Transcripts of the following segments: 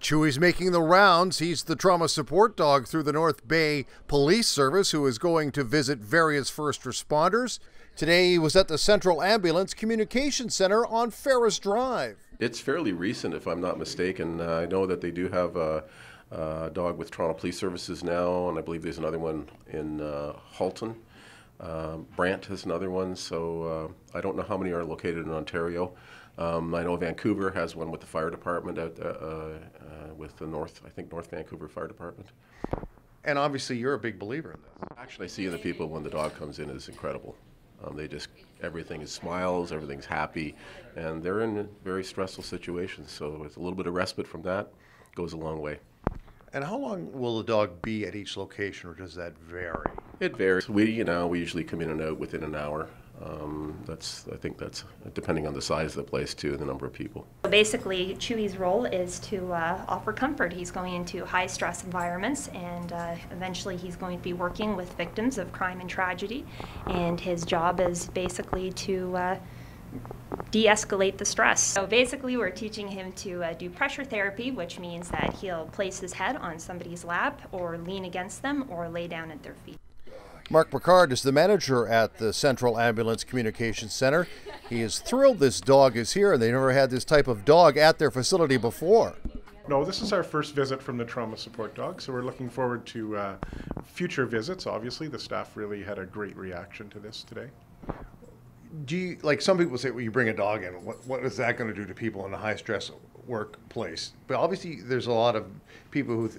Chewie's making the rounds. He's the trauma support dog through the North Bay Police Service who is going to visit various first responders. Today he was at the Central Ambulance Communication Center on Ferris Drive. It's fairly recent, if I'm not mistaken. I know that they do have a dog with Toronto Police Services now, and I believe there's another one in Halton. Brant has another one, so I don't know how many are located in Ontario. I know Vancouver has one with the fire department with the North Vancouver Fire Department. And obviously you're a big believer in this. Actually, seeing the people when the dog comes in is incredible. Everything is smiles, everything's happy, and they're in very stressful situations, so it's a little bit of respite from that goes a long way. And how long will the dog be at each location, or does that vary? It varies. We usually come in and out within an hour. I think that's depending on the size of the place too and the number of people. Basically, Chewie's role is to offer comfort. He's going into high stress environments, and eventually he's going to be working with victims of crime and tragedy, and his job is basically to de-escalate the stress. So basically we're teaching him to do pressure therapy, which means that he'll place his head on somebody's lap or lean against them or lay down at their feet. Mark Picard is the manager at the Central Ambulance Communications Center. He is thrilled this dog is here, and they never had this type of dog at their facility before. No, this is our first visit from the trauma support dog, so we're looking forward to future visits. Obviously, the staff really had a great reaction to this today. Do you, like some people say, well, you bring a dog in, what is that going to do to people in a high-stress workplace? But obviously there's a lot of people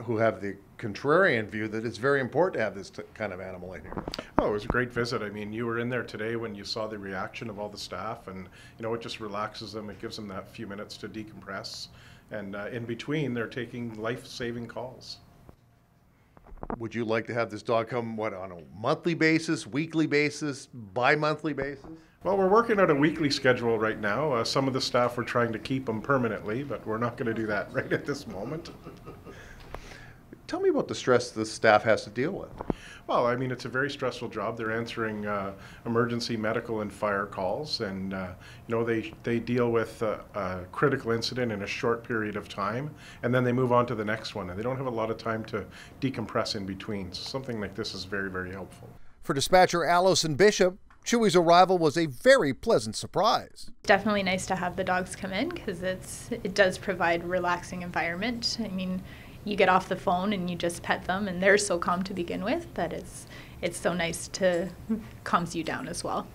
who have the contrarian view that it's very important to have this kind of animal in here. Oh, it was a great visit. I mean, you were in there today when you saw the reaction of all the staff, and it just relaxes them. It gives them that few minutes to decompress, and in between they're taking life-saving calls. Would you like to have this dog come, on a monthly basis, weekly basis, bi-monthly basis? Well, we're working on a weekly schedule right now. Some of the staff are trying to keep them permanently, but we're not going to do that right at this moment. Tell me about the stress the staff has to deal with. Well, I mean, it's a very stressful job. They're answering emergency medical and fire calls, and they deal with a critical incident in a short period of time, and then they move on to the next one, and they don't have a lot of time to decompress in between. So something like this is very, very helpful. For dispatcher Allison Bishop, Chewie's arrival was a very pleasant surprise. Definitely nice to have the dogs come in because it does provide a relaxing environment. I mean, you get off the phone and you just pet them, and they're so calm to begin with that it's so nice to calms you down as well.